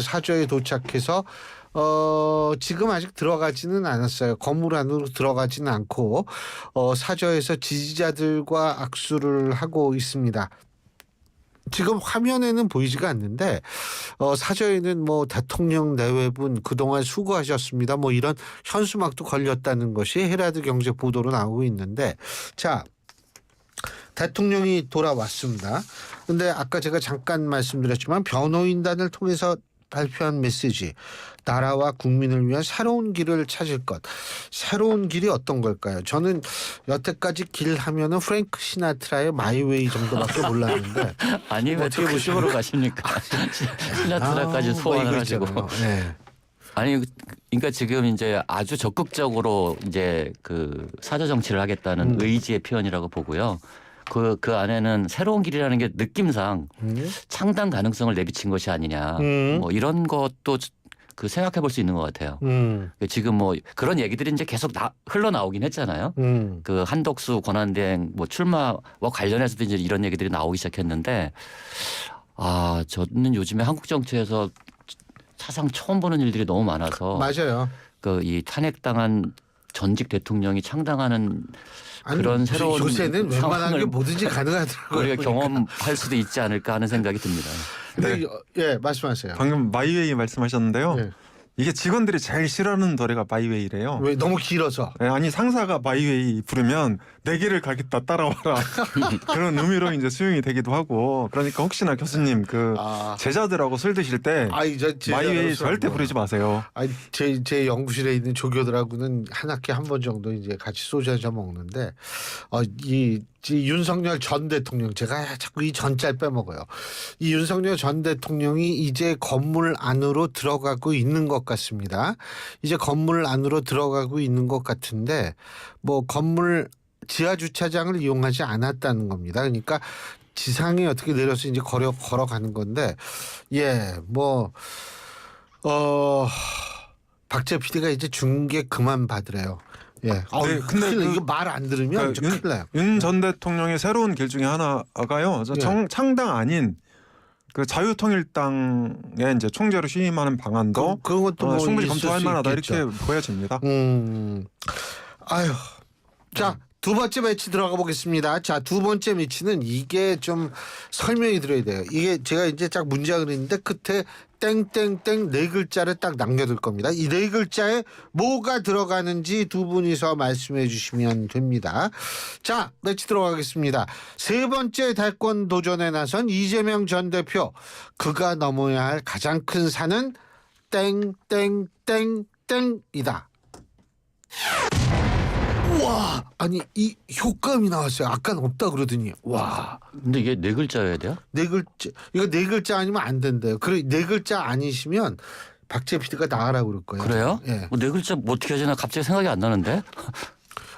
사저에 도착해서 지금 아직 들어가지는 않았어요. 건물 안으로 들어가지는 않고 사저에서 지지자들과 악수를 하고 있습니다. 지금 화면에는 보이지가 않는데 사저에는 뭐 대통령 내외분 그동안 수고하셨습니다. 뭐 이런 현수막도 걸렸다는 것이 헤라드 경제 보도로 나오고 있는데, 자, 대통령이 돌아왔습니다. 근데 아까 제가 잠깐 말씀드렸지만 변호인단을 통해서 발표한 메시지, 나라와 국민을 위한 새로운 길을 찾을 것. 새로운 길이 어떤 걸까요? 저는 여태까지 길 하면은 프랭크 시나트라의 마이웨이 정도밖에 몰랐는데 아니 왜 어떻게 특수식으로 가십니까? 시나트라까지 소환을 하시고. 네. 아니 그러니까 지금 이제 아주 적극적으로 이제 그 사저 정치를 하겠다는 의지의 표현이라고 보고요. 그 안에는 새로운 길이라는 게 느낌상 창당 가능성을 내비친 것이 아니냐. 뭐 이런 것도 그 생각해 볼 수 있는 것 같아요. 지금 뭐 그런 얘기들이 이제 계속 흘러나오긴 했잖아요. 그 한덕수 권한대행 뭐 출마와 관련해서도 이제 이런 얘기들이 나오기 시작했는데, 저는 요즘에 한국 정치에서 사상 처음 보는 일들이 너무 많아서. 맞아요. 그 이 탄핵당한 전직 대통령이 창당하는 그런 새로운 요새는 웬만한 게 뭐든지 가능하더라고요. 우리가 경험할 수도 있지 않을까 하는 생각이 듭니다. 네. 예, 말씀하세요. 방금 마이웨이 말씀하셨는데요. 네. 이게 직원들이 제일 싫어하는 노래가 마이웨이래요. 왜 너무 길어서? 네, 아니 상사가 마이웨이 부르면 내 길을 가겠다 따라와라 그런 의미로 이제 수용이 되기도 하고, 그러니까 혹시나 교수님 그 제자들하고 술 드실 때 마이웨이 절대 부르지 마세요. 아니 제 연구실에 있는 조교들하고는 한 학기 한 번 정도 이제 같이 소주 한잔 먹는데 이 윤석열 전 대통령, 제가 자꾸 이 전짤 빼먹어요. 이 윤석열 전 대통령이 이제 건물 안으로 들어가고 있는 것 같습니다. 이제 건물 안으로 들어가고 있는 것 같은데 뭐 건물 지하 주차장을 이용하지 않았다는 겁니다. 그러니까 지상에 어떻게 내려서 이제 걸어가는 건데, 박재 PD가 이제 중계 그만 받으래요. 예. 네, 근데 이거 말 안 들으면 큰일 나요. 윤 전 대통령의 새로운 길 중에 하나가요. 창당 아닌 그 자유통일당의 이제 총재로 취임하는 방안도 그런 것도 뭐 충분히 있을 검토할 수 만하다 있겠죠. 이렇게 보여집니다. 아유. 자, 두 번째 매치 들어가 보겠습니다. 자, 두 번째 매치는 이게 좀 설명이 들어야 돼요. 이게 제가 이제 딱 문장을 했는데 끝에 땡땡땡 네 글자를 딱 남겨둘 겁니다. 이 네 글자에 뭐가 들어가는지 두 분이서 말씀해 주시면 됩니다. 자, 매치 들어가겠습니다. 세 번째 대권 도전에 나선 이재명 전 대표. 그가 넘어야 할 가장 큰 산은 땡땡땡땡이다. 와, 아니 이 효과음이 나왔어요. 아까는 없다 그러더니 와. 근데 이게 네 글자여야 돼요? 네 글자, 이거 네 글자 아니면 안 된대요. 그래 네 글자 아니시면 박재 PD가 나가라고 그럴 거예요. 그래요? 예. 뭐 네 글자 뭐 어떻게 하지? 나 갑자기 생각이 안 나는데.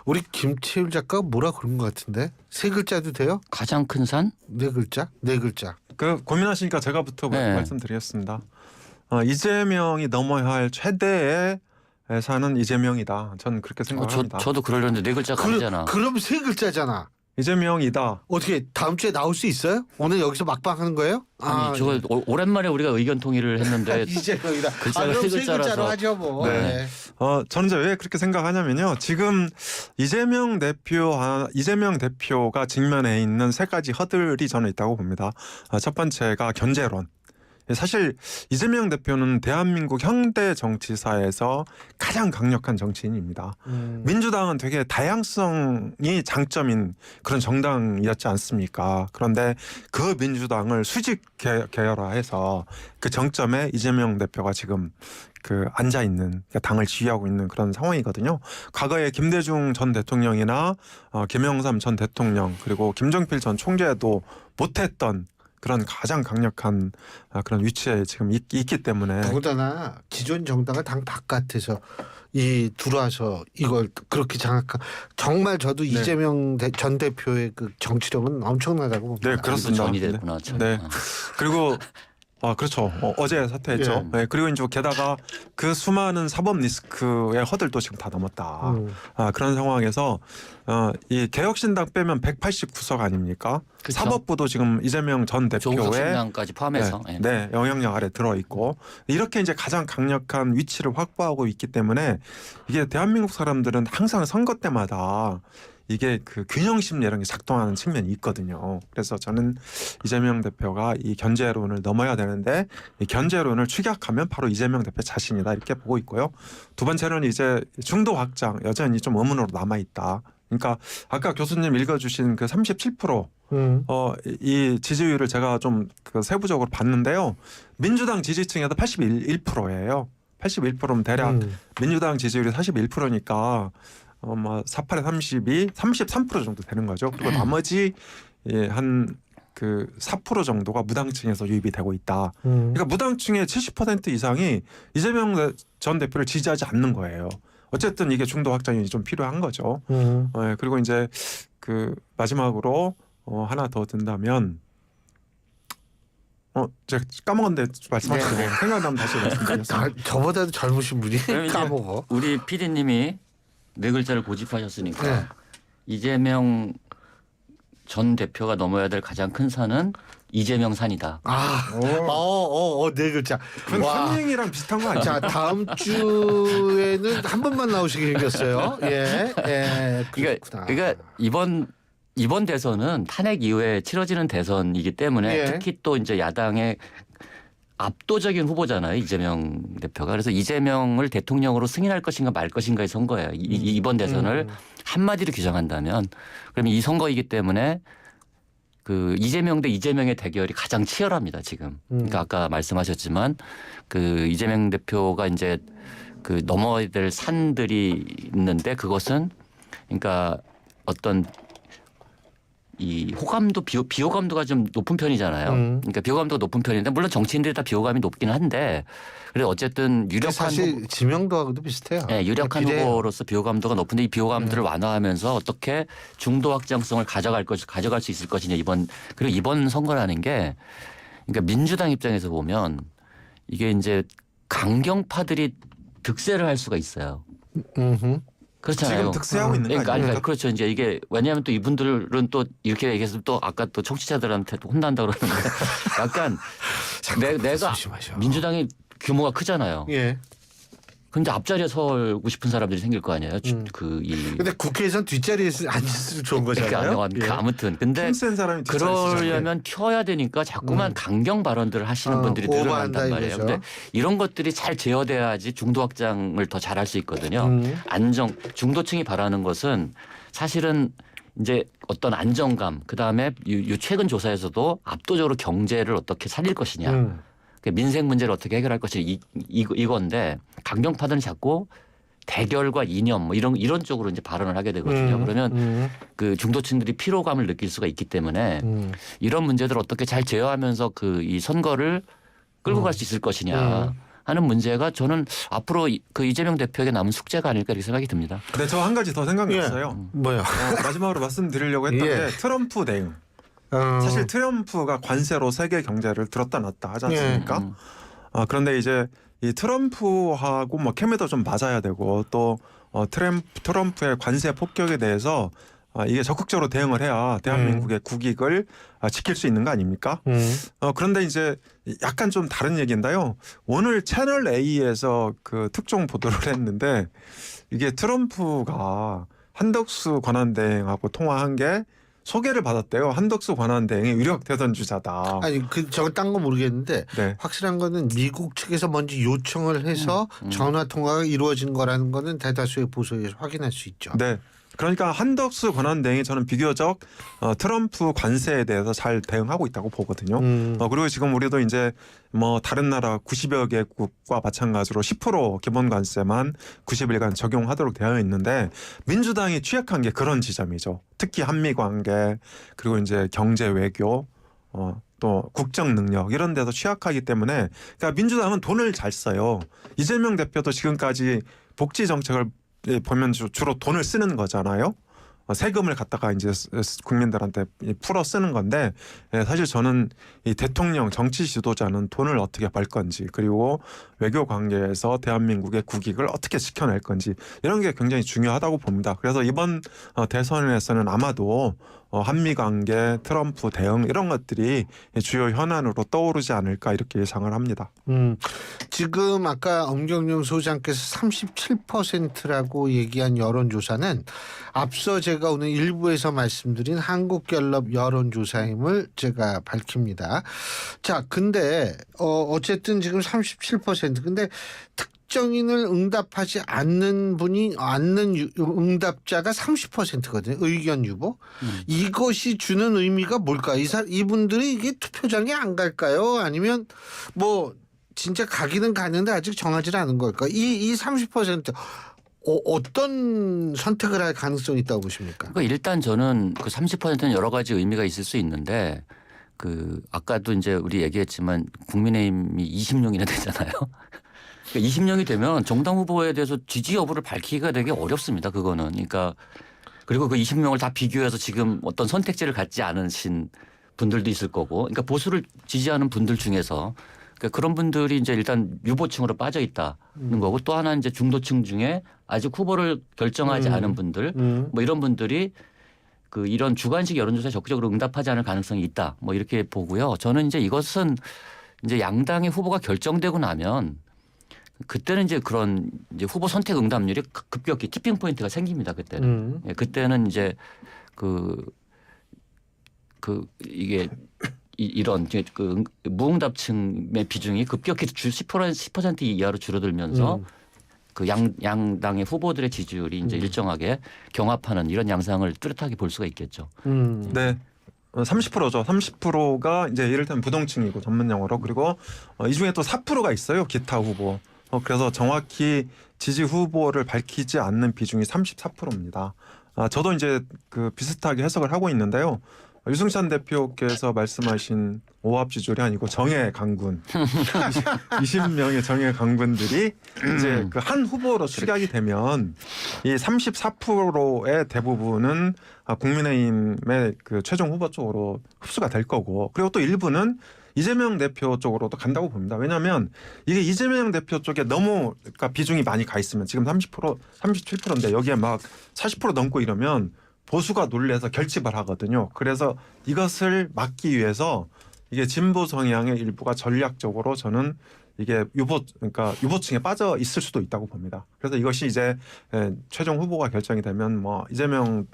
우리 김채율 작가가 뭐라 그런 것 같은데 세 글자도 돼요? 가장 큰 산? 네 글자? 네 글자. 그 고민하시니까 제가부터 말씀드리겠습니다. 이재명이 넘어야 할 최대의 산은 이재명이다. 저는 그렇게 생각합니다. 저도 그러려는데 네 글자가 아니잖아. 그럼 세 글자잖아. 이재명이다. 어떻게 다음 주에 나올 수 있어요? 오늘 여기서 막방 하는 거예요? 아니 저거 오랜만에 우리가 의견 통일을 했는데 이재명이다. 글자가 그럼 세 세 글자로 글자라서. 하죠 뭐. 네. 네. 저는 이제 왜 그렇게 생각하냐면요. 지금 이재명 대표가 직면해 있는 세 가지 허들이 저는 있다고 봅니다. 첫 번째가 견제론. 사실 이재명 대표는 대한민국 현대 정치사에서 가장 강력한 정치인입니다. 민주당은 되게 다양성이 장점인 그런 정당이었지 않습니까? 그런데 그 민주당을 수직 계열화해서 그 정점에 이재명 대표가 지금 그 앉아 있는, 당을 지휘하고 있는 그런 상황이거든요. 과거에 김대중 전 대통령이나 김영삼 전 대통령, 그리고 김정필 전 총재도 못했던 그런 가장 강력한 그런 위치에 지금 있기 때문에. 더군다나 기존 정당을 당 바깥에서 들어와서 이걸 그렇게 장악한, 정말 저도 네. 이재명 전 대표의 그 정치력은 엄청나다고 봅니다. 네, 그렇습니다. 전이 됐구나. 네. 그리고 아 그렇죠. 어제 사퇴했죠. 예. 네, 그리고 이제 게다가 그 수많은 사법 리스크의 허들도 지금 다 넘었다. 그런 상황에서 이 개혁신당 빼면 189석 아닙니까? 그쵸. 사법부도 지금 이재명 전 조국 대표의 신당까지 포함해서. 예. 네, 영향력 아래 들어 있고 이렇게 이제 가장 강력한 위치를 확보하고 있기 때문에 이게 대한민국 사람들은 항상 선거 때마다 이게 그 균형 심리라는 게 작동하는 측면이 있거든요. 그래서 저는 이재명 대표가 이 견제론을 넘어야 되는데 이 견제론을 축약하면 바로 이재명 대표 자신이다 이렇게 보고 있고요. 두 번째는 이제 중도 확장 여전히 좀 의문으로 남아 있다. 그러니까 아까 교수님 읽어주신 그 37%. 이 지지율을 제가 좀 그 세부적으로 봤는데요. 민주당 지지층에도 81%예요. 81%면 대략 민주당 지지율이 41%니까 뭐 48에 32, 33% 정도 되는 거죠. 그리고 나머지 한 그 4% 정도가 무당층에서 유입이 되고 있다. 그러니까 무당층의 70% 이상이 이재명 전 대표를 지지하지 않는 거예요. 어쨌든 이게 중도 확장이 좀 필요한 거죠. 그리고 이제 그 마지막으로 하나 더 든다면 제가 까먹었는데 말씀하시고 네. 생각나면 다시 말씀드리겠습니다. 저보다도 젊으신 분이 그럼 이제 까먹어. 우리 PD님이 네 글자를 고집하셨으니까 네. 이재명 전 대표가 넘어야 될 가장 큰 산은 이재명 산이다. 네 글자. 그건 와. 탄핵이랑 비슷한 거 아니에요? 자, 다음 주에는 한 번만 나오시게 생겼어요. 예. 그렇구나. 그러니까 이번 대선은 탄핵 이후에 치러지는 대선이기 때문에 예. 특히 또 이제 야당의 압도적인 후보잖아요, 이재명 대표가. 그래서 이재명을 대통령으로 승인할 것인가 말 것인가의 선거예요. 이번 대선을 한마디로 규정한다면. 그러면 이 선거이기 때문에 그 이재명 대 이재명의 대결이 가장 치열합니다, 지금. 그러니까 아까 말씀하셨지만 그 이재명 대표가 이제 그 넘어야 될 산들이 있는데 그것은 그러니까 어떤 이 호감도 비호감도가 좀 높은 편이잖아요. 그러니까 비호감도가 높은 편인데 물론 정치인들이 다 비호감이 높기는 한데 그래도 어쨌든 유력한 사실 지명도하고도 비슷해요. 네, 유력한 비례해요. 후보로서 비호감도가 높은데 이 비호감도를 완화하면서 어떻게 중도 확장성을 가져갈 수 있을 것이냐 그리고 이번 선거라는 게 그러니까 민주당 입장에서 보면 이게 이제 강경파들이 득세를 할 수가 있어요. 그렇잖아요. 지금 득세하고 있는 거 그러니까, 아닙니까? 그렇죠. 이제 이게 왜냐하면 또 이분들은 또 이렇게 얘기해서 또 아까 또 청취자들한테 또 혼난다 그러는데 약간 내가 조심하셔. 민주당이 규모가 크잖아요. 예. 근데 앞자리에 서고 싶은 사람들이 생길 거 아니에요. 근데 국회에선 뒷자리에 앉을수록 좋은 거잖아요. 그러니까 아무튼 근데 힘센 사람이 뒷자리에 쓰잖아요. 그러려면 튀어야 되니까 자꾸만 강경 발언들을 하시는 분들이 오버한다 늘어난단 말이에요. 이거죠. 근데 이런 것들이 잘 제어돼야지 중도 확장을 더 잘할 수 있거든요. 중도층이 바라는 것은 사실은 이제 어떤 안정감 그다음에 최근 조사에서도 압도적으로 경제를 어떻게 살릴 것이냐. 민생 문제를 어떻게 해결할 것이냐 이건데 강경파들은 자꾸 대결과 이념 뭐 이런 쪽으로 이제 발언을 하게 되거든요. 그러면 그 중도층들이 피로감을 느낄 수가 있기 때문에 이런 문제들을 어떻게 잘 제어하면서 그 이 선거를 끌고 갈 수 있을 것이냐 하는 문제가 저는 앞으로 그 이재명 대표에게 남은 숙제가 아닐까 이렇게 생각이 듭니다. 네, 저 한 가지 더 생각났어요. 뭐요? 마지막으로 말씀드리려고 했던 예. 게 트럼프 대응. 사실 트럼프가 관세로 세계 경제를 들었다 놨다 하지 않습니까? 그런데 이제 이 트럼프하고 뭐 케미도 좀 맞아야 되고 또 트럼프의 관세 폭격에 대해서 이게 적극적으로 대응을 해야 대한민국의 국익을 지킬 수 있는 거 아닙니까? 그런데 이제 약간 좀 다른 얘기인데요. 오늘 채널 A에서 그 특종 보도를 했는데 이게 트럼프가 한덕수 권한대행하고 통화한 게 소개를 받았대요. 한덕수 권한대행의 유력 대선 주자다. 아니 저거 딴 거 모르겠는데 네. 확실한 거는 미국 측에서 먼저 요청을 해서 전화 통화가 이루어진 거라는 거는 대다수의 보도에서 확인할 수 있죠. 네. 그러니까 한덕수 권한대행이 저는 비교적 트럼프 관세에 대해서 잘 대응하고 있다고 보거든요. 그리고 지금 우리도 이제 뭐 다른 나라 90여 개국과 마찬가지로 10% 기본 관세만 90일간 적용하도록 되어 있는데 민주당이 취약한 게 그런 지점이죠. 특히 한미 관계 그리고 이제 경제 외교 또 국정 능력 이런 데서 취약하기 때문에 그러니까 민주당은 돈을 잘 써요. 이재명 대표도 지금까지 복지 정책을 보면 주로 돈을 쓰는 거잖아요. 세금을 갖다가 이제 국민들한테 풀어 쓰는 건데 사실 저는 이 대통령 정치 지도자는 돈을 어떻게 벌 건지 그리고 외교 관계에서 대한민국의 국익을 어떻게 지켜낼 건지 이런 게 굉장히 중요하다고 봅니다. 그래서 이번 대선에서는 아마도 한미 관계, 트럼프 대응 이런 것들이 주요 현안으로 떠오르지 않을까 이렇게 예상을 합니다. 지금 아까 엄경영 소장께서 37%라고 얘기한 여론조사는 앞서 제가 오늘 일부에서 말씀드린 한국갤럽 여론조사임을 제가 밝힙니다. 자, 근데 어쨌든 지금 37%. 근데 특정인을 응답하지 않는 응답자가 30%거든요. 의견 유보. 이것이 주는 의미가 뭘까? 이분들이 이게 투표장에 안 갈까요? 아니면 뭐 진짜 가기는 가는데 아직 정하지 않은 걸까? 이 30% 어떤 선택을 할 가능성이 있다고 보십니까? 그러니까 일단 저는 그 30%는 여러 가지 의미가 있을 수 있는데 그 아까도 이제 우리 얘기했지만 국민의힘이 20명이나 되잖아요. 그러니까 20명이 되면 정당 후보에 대해서 지지 여부를 밝히기가 되게 어렵습니다. 그거는. 그러니까 그리고 그 20명을 다 비교해서 지금 어떤 선택지를 갖지 않으신 분들도 있을 거고 그러니까 보수를 지지하는 분들 중에서 그러니까 그런 분들이 이제 일단 유보층으로 빠져 있다는 거고 또 하나 이제 중도층 중에 아직 후보를 결정하지 않은 분들 뭐 이런 분들이 그 이런 주관식 여론조사에 적극적으로 응답하지 않을 가능성이 있다. 뭐 이렇게 보고요. 저는 이제 이것은 이제 양당의 후보가 결정되고 나면 그때는 이제 그런 이제 후보 선택 응답률이 급격히 티핑 포인트가 생깁니다. 그때는. 예, 그때는 이제 이게 이런 그 무응답층의 비중이 급격히 10% 이하로 줄어들면서 그 양당의 후보들의 지지율이 이제 일정하게 경합하는 이런 양상을 뚜렷하게 볼 수가 있겠죠. 네. 30%죠. 30%가 이제 이를테면 부동층이고 전문 용어로 그리고 이 중에 또 4%가 있어요. 기타 후보. 그래서 정확히 지지 후보를 밝히지 않는 비중이 34%입니다. 저도 이제 그 비슷하게 해석을 하고 있는데요. 유승찬 대표께서 말씀하신 오합 지졸이 아니고 정예 강군 20명의 정예 강군들이 이제 그 한 후보로 축약이 되면 이 34%의 대부분은 국민의힘의 그 최종 후보 쪽으로 흡수가 될 거고 그리고 또 일부는 이재명 대표 쪽으로도 간다고 봅니다. 왜냐하면 이게 이재명 대표 쪽에 너무 그러니까 비중이 많이 가 있으면 지금 30%, 37%인데 여기에 막 40% 넘고 이러면 보수가 놀래서 결집을 하거든요. 그래서 이것을 막기 위해서 이게 진보 성향의 일부가 전략적으로 저는 이게 그러니까 유보층에 빠져 있을 수도 있다고 봅니다. 그래서 이것이 이제 최종 후보가 결정이 되면 뭐 이재명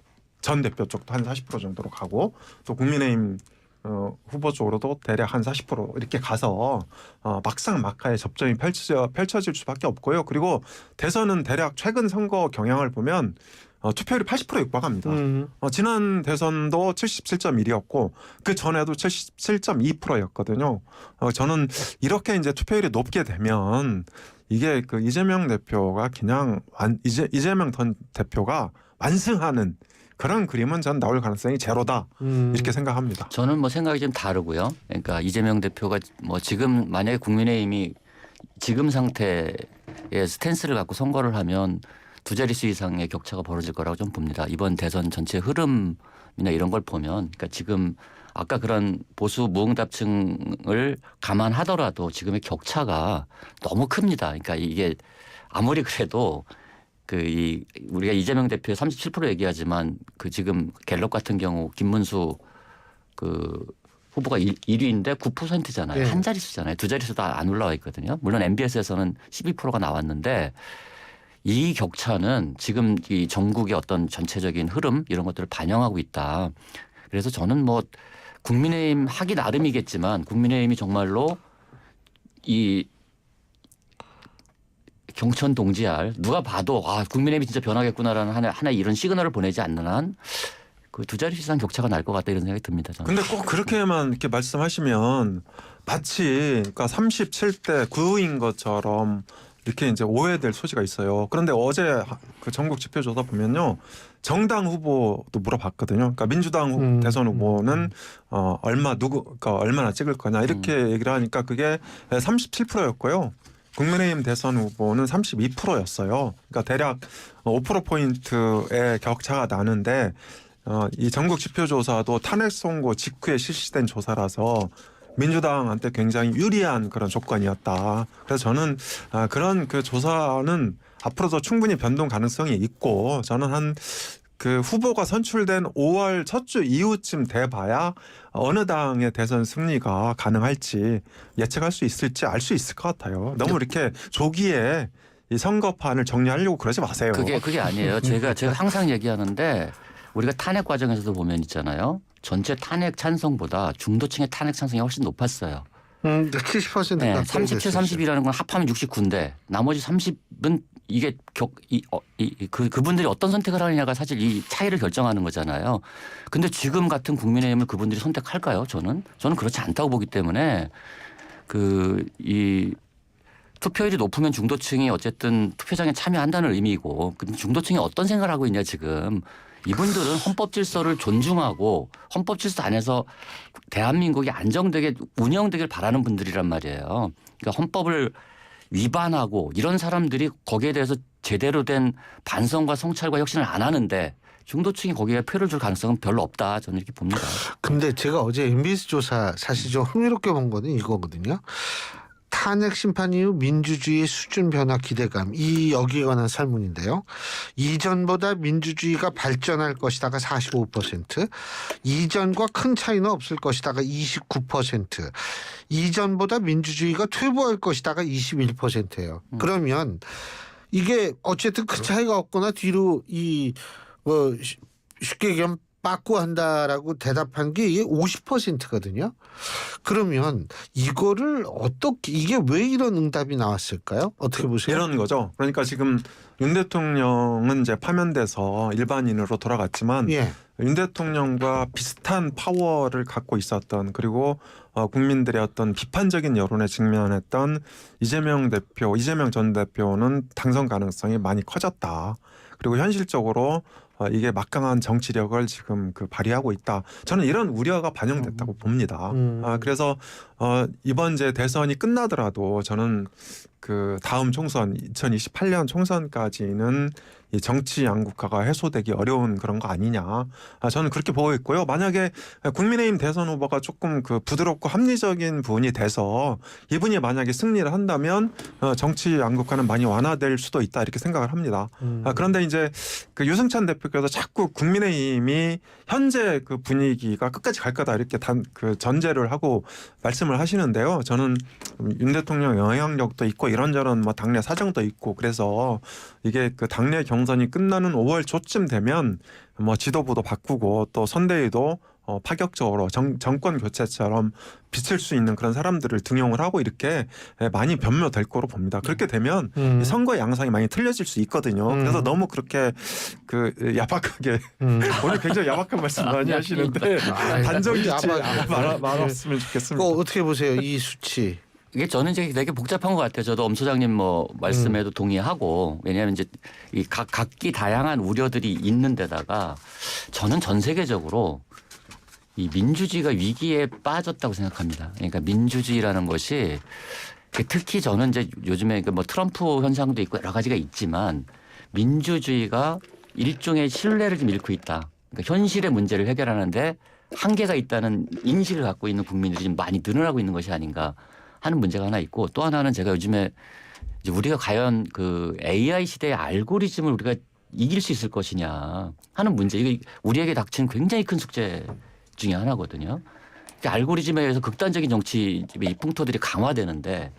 전 대표 쪽도 한 40% 정도로 가고 또 국민의힘 후보 쪽으로도 대략 한 40% 이렇게 가서 막상 막하의 접전이 펼쳐질 수밖에 없고요. 그리고 대선은 대략 최근 선거 경향을 보면 투표율이 80%에 육박합니다. 지난 대선도 77.1이었고 그 전에도 77.2%였거든요. 저는 이렇게 이제 투표율이 높게 되면 이게 그 이재명 대표가 그냥 이재명 전 대표가 완승하는 그런 그림은 전 나올 가능성이 제로다 이렇게 생각합니다. 저는 뭐 생각이 좀 다르고요. 그러니까 이재명 대표가 뭐 지금 만약에 국민의힘이 지금 상태의 스탠스를 갖고 선거를 하면 두 자릿수 이상의 격차가 벌어질 거라고 좀 봅니다. 이번 대선 전체 흐름이나 이런 걸 보면 그러니까 지금 아까 그런 보수 무응답층을 감안하더라도 지금의 격차가 너무 큽니다. 그러니까 이게 아무리 그래도 우리가 이재명 대표의 37% 얘기하지만 그 지금 갤럽 같은 경우 김문수 그 후보가 1위인데 9%잖아요. 네. 한 자릿수잖아요. 두 자릿수도 안 올라와 있거든요. 물론 MBS에서는 12%가 나왔는데 이 격차는 지금 이 전국의 어떤 전체적인 흐름 이런 것들을 반영하고 있다. 그래서 저는 뭐 국민의힘 하기 나름이겠지만 국민의힘이 정말로 이 경천 동지할 누가 봐도 국민의힘이 진짜 변하겠구나라는 하나 이런 시그널을 보내지 않는 한 그 두 자릿수 이상 격차가 날 것 같다 이런 생각이 듭니다. 저는. 근데 꼭 그렇게만 이렇게 말씀하시면 마치 그러니까 37대 9인 것처럼 이렇게 이제 오해될 소지가 있어요. 그런데 어제 그 전국 지표조사 보면요. 정당 후보도 물어봤거든요. 그러니까 민주당 대선 후보는 그러니까 얼마나 찍을 거냐 이렇게 얘기를 하니까 그게 37%였고요. 국민의힘 대선 후보는 32%였어요. 그러니까 대략 5%포인트의 격차가 나는데 이 전국 지표조사도 탄핵 선고 직후에 실시된 조사라서 민주당한테 굉장히 유리한 그런 조건이었다. 그래서 저는 그런 그 조사는 앞으로도 충분히 변동 가능성이 있고 저는 한 그 후보가 선출된 5월 첫 주 이후쯤 돼봐야 어느 당의 대선 승리가 가능할지 예측할 수 있을지 알 수 있을 것 같아요. 너무 이렇게 조기에 이 선거판을 정리하려고 그러지 마세요. 그게 아니에요. 제가 항상 얘기하는데 우리가 탄핵 과정에서도 보면 있잖아요. 전체 탄핵 찬성보다 중도층의 탄핵 찬성이 훨씬 높았어요. 70%가 네, 37, 30이라는 건 합하면 69인데 나머지 30은 이게 그분들이 어떤 선택을 하느냐가 사실 이 차이를 결정하는 거잖아요. 근데 지금 같은 국민의힘을 그분들이 선택할까요? 저는 그렇지 않다고 보기 때문에 이 투표율이 높으면 중도층이 어쨌든 투표장에 참여한다는 의미고 근데 중도층이 어떤 생각을 하고 있냐 지금. 이분들은 헌법 질서를 존중하고 헌법 질서 안에서 대한민국이 안정되게 운영되길 바라는 분들이란 말이에요. 그러니까 헌법을 위반하고 이런 사람들이 거기에 대해서 제대로 된 반성과 성찰과 혁신을 안 하는데 중도층이 거기에 표를 줄 가능성은 별로 없다. 저는 이렇게 봅니다. 근데 제가 어제 MBS 조사 사실 좀 흥미롭게 본 거는 이거거든요. 탄핵 심판 이후 민주주의의 수준 변화 기대감 여기에 관한 설문인데요. 이전보다 민주주의가 발전할 것이다가 45%, 이전과 큰 차이는 없을 것이다가 29%, 이전보다 민주주의가 퇴보할 것이다가 21%예요. 그러면 이게 어쨌든 큰 차이가 없거나 뒤로 쉽게 얘기하면 빠꾸 한다라고 대답한 게 이게 50%거든요. 그러면 이거를 이게 왜 이런 응답이 나왔을까요? 어떻게 보세요? 이런 거죠. 그러니까 지금 윤 대통령은 이제 파면돼서 일반인으로 돌아갔지만 예. 윤 대통령과 비슷한 파워를 갖고 있었던 그리고 국민들의 어떤 비판적인 여론에 직면했던 이재명 전 대표는 당선 가능성이 많이 커졌다. 그리고 현실적으로 이게 막강한 정치력을 지금 발휘하고 있다. 저는 이런 우려가 반영됐다고 봅니다. 그래서 이번 이제 대선이 끝나더라도 저는 다음 총선 2028년 총선까지는 이 정치 양극화가 해소되기 어려운 그런 거 아니냐. 저는 그렇게 보고 있고요. 만약에 국민의힘 대선 후보가 조금 부드럽고 합리적인 분이 돼서 이분이 만약에 승리를 한다면 정치 양극화는 많이 완화될 수도 있다 이렇게 생각을 합니다. 그런데 이제 유승찬 대표께서 자꾸 국민의힘이 현재 분위기가 끝까지 갈 거다 이렇게 전제를 하고 말씀을 하시는데요. 저는 윤 대통령 영향력도 있고 이런저런 당내 사정도 있고 그래서 이게 당내 경선이 끝나는 5월 초쯤 되면 지도부도 바꾸고 또 선대위도 파격적으로 정권 교체처럼 비칠 수 있는 그런 사람들을 등용을 하고 이렇게 많이 변모될 거로 봅니다. 그렇게 되면 이 선거 양상이 많이 틀려질 수 있거든요. 그래서 너무 그렇게 야박하게 오늘 굉장히 야박한 말씀 많이 하시는데 단정지치 말았으면 좋겠습니다. 어떻게 보세요? 이 수치. 이게 저는 이제 되게 복잡한 것 같아요. 저도 엄 소장님 말씀에도 동의하고 왜냐하면 이제 이 각기 다양한 우려들이 있는 데다가 저는 전 세계적으로 이 민주주의가 위기에 빠졌다고 생각합니다. 그러니까 민주주의라는 것이 특히 저는 이제 요즘에 트럼프 현상도 있고 여러 가지가 있지만 민주주의가 일종의 신뢰를 좀 잃고 있다. 그러니까 현실의 문제를 해결하는데 한계가 있다는 인식을 갖고 있는 국민들이 좀 많이 늘어나고 있는 것이 아닌가 하는 문제가 하나 있고 또 하나는 제가 요즘에 이제 우리가 과연 AI 시대의 알고리즘을 우리가 이길 수 있을 것이냐 하는 문제. 이게 우리에게 닥친 굉장히 큰 숙제 중에 하나거든요. 알고리즘에 의해서 극단적인 정치 풍토들이 강화되는데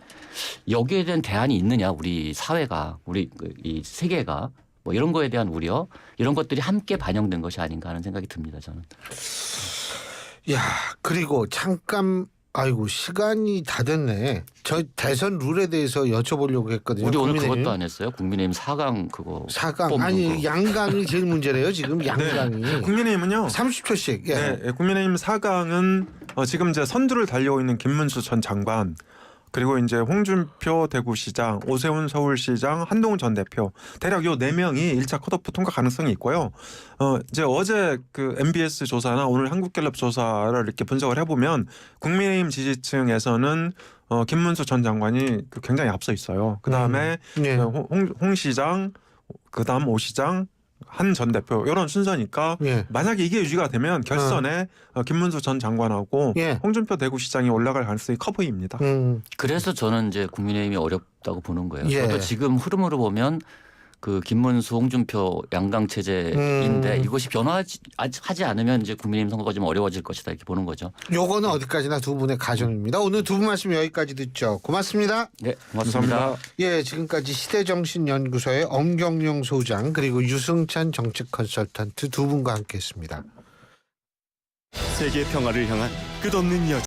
여기에 대한 대안이 있느냐 우리 사회가 우리 이 세계가 이런 거에 대한 우려 이런 것들이 함께 반영된 것이 아닌가 하는 생각이 듭니다. 저는. 야 그리고 잠깐 아이고 시간이 다 됐네. 저 대선 룰에 대해서 여쭤보려고 했거든요. 우리 오늘 그것도 안 했어요. 국민의힘 4강 그거. 4강 아니 양강이 제일 문제래요. 지금 양강이. 네. 국민의힘은요. 30초씩. 예. 네, 국민의힘 4강은 지금 이제 선두를 달리고 있는 김문수 전 장관 그리고 이제 홍준표 대구시장, 오세훈 서울시장, 한동훈 전 대표 대략 요 4명이 1차 컷오프 통과 가능성이 있고요. 이제 어제 그 MBS 조사나 오늘 한국갤럽 조사를 이렇게 분석을 해보면 국민의힘 지지층에서는 김문수 전 장관이 굉장히 앞서 있어요. 그 다음에 예. 홍 시장, 그 다음 오 시장, 한 전 대표 이런 순서니까 예. 만약에 이게 유지가 되면 결선에 김문수 전 장관하고 예. 홍준표 대구시장이 올라갈 가능성이 커 보입니다. 그래서 저는 이제 국민의힘이 어렵다고 보는 거예요. 예. 저도 지금 흐름으로 보면 그 김문수, 홍준표 양강 체제인데 이것이 변화하지 않으면 이제 국민의힘 선거가 좀 어려워질 것이다 이렇게 보는 거죠. 요거는 어디까지나 두 분의 가정입니다. 오늘 두 분 말씀 여기까지 듣죠. 고맙습니다. 네, 고맙습니다. 감사합니다. 예, 지금까지 시대정신연구소의 엄경용 소장 그리고 유승찬 정책 컨설턴트 두 분과 함께했습니다. 세계 평화를 향한 끝없는 여정.